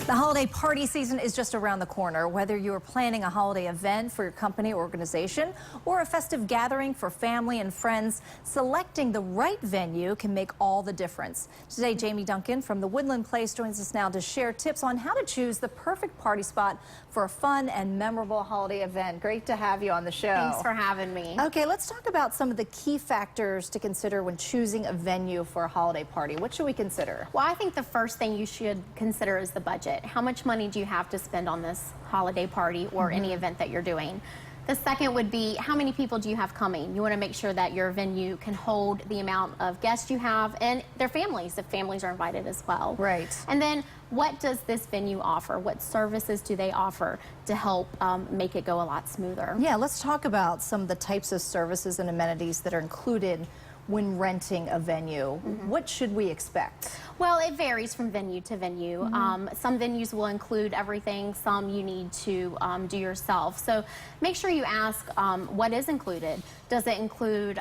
The holiday party season is just around the corner. Whether you're planning a holiday event for your company or organization or a festive gathering for family and friends, selecting the right venue can make all the difference. Today, Jamie Duncan from the Woodland Place joins us now to share tips on how to choose the perfect party spot for a fun and memorable holiday event. Great to have you on the show. Thanks for having me. Okay, let's talk about some of the key factors to consider when choosing a venue for a holiday party. What should we consider? Well, I think the first thing you should consider is the budget. How much money do you have to spend on this holiday party or any event that you're doing? The second would be, how many people do you have coming? You want to make sure that your venue can hold the amount of guests you have and their families, if families are invited as well. Right. And then what does this venue offer? What services do they offer to help make it go a lot smoother? Yeah, let's talk about some of the types of services and amenities that are included when renting a venue. What should we expect? Well, it varies from venue to venue. Some venues will include everything, some you need to do yourself. So make sure you ask what is included. Does it include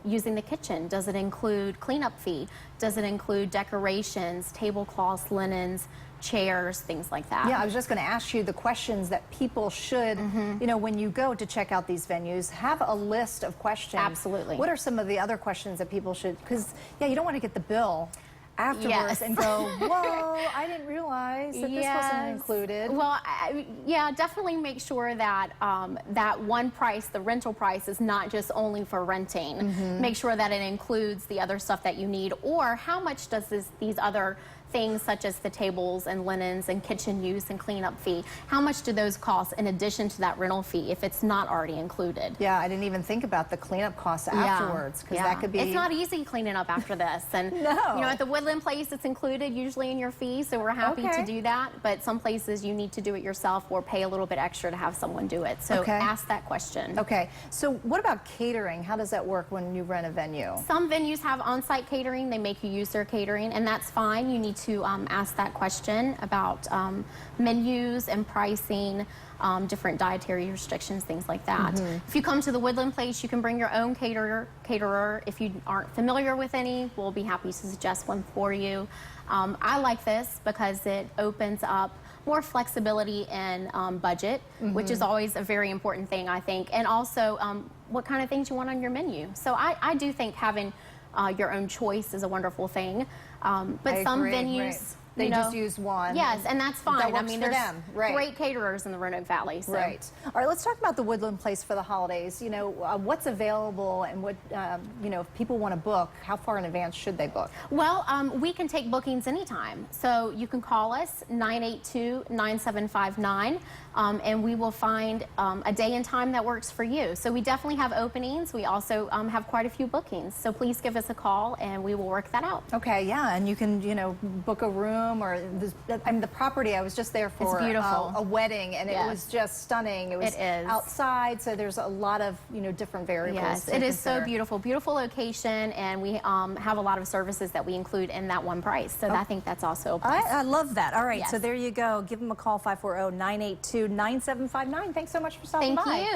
using the kitchen? Does it include cleanup fee? Does it include decorations, tablecloths, linens, chairs, things like that? Yeah, I was just going to ask you the questions that people should, you know, when you go to check out these venues, have a list of questions. Absolutely. What are some of the other questions that people should, because, yeah, you don't want to get the bill afterwards and go, whoa, I didn't realize that this wasn't included. Well, yeah, definitely make sure that that one price, the rental price, is not just only for renting. Make sure that it includes the other stuff that you need, or how much does these other things such as the tables and linens and kitchen use and cleanup fee, how much do those cost in addition to that rental fee if it's not already included? Yeah, I didn't even think about the cleanup costs afterwards, because that could be... It's not easy cleaning up after this. And you know, at the Woodland Place, it's included usually in your fee, so we're happy to do that. But some places you need to do it yourself or pay a little bit extra to have someone do it. So ask that question. Okay, so what about catering? How does that work when you rent a venue? Some venues have on-site catering. They make you use their catering, and that's fine. You need to ask that question about menus and pricing, different dietary restrictions, things like that. If you come to the Woodland Place, you can bring your own caterer. If you aren't familiar with any, we'll be happy to suggest one for you. I like this because it opens up more flexibility in budget, which is always a very important thing, I think, and also what kind of things you want on your menu. So I do think having your own choice is a wonderful thing. But some venues, they just use one. Yes, and that's fine. That works I mean, for there's them. great caterers in the Roanoke Valley. So. Right. All right, let's talk about the Woodland Place for the holidays. You know, what's available and what, you know, if people want to book, how far in advance should they book? Well, we can take bookings anytime. So you can call us, 982-9759, and we will find a day and time that works for you. So we definitely have openings. We also have quite a few bookings. So please give us a call and we will work that out. Okay, yeah, and you can, you know, book a room or I mean, the property. I was just there for a wedding, and it was just stunning. It was outside, so there's a lot of, you know, different variables. Yes, it is so beautiful. Beautiful location, and we have a lot of services that we include in that one price. So I think that's also a plus. I love that. All right, so there you go. Give them a call, 540-982-9759. Thanks so much for stopping by. Thank you.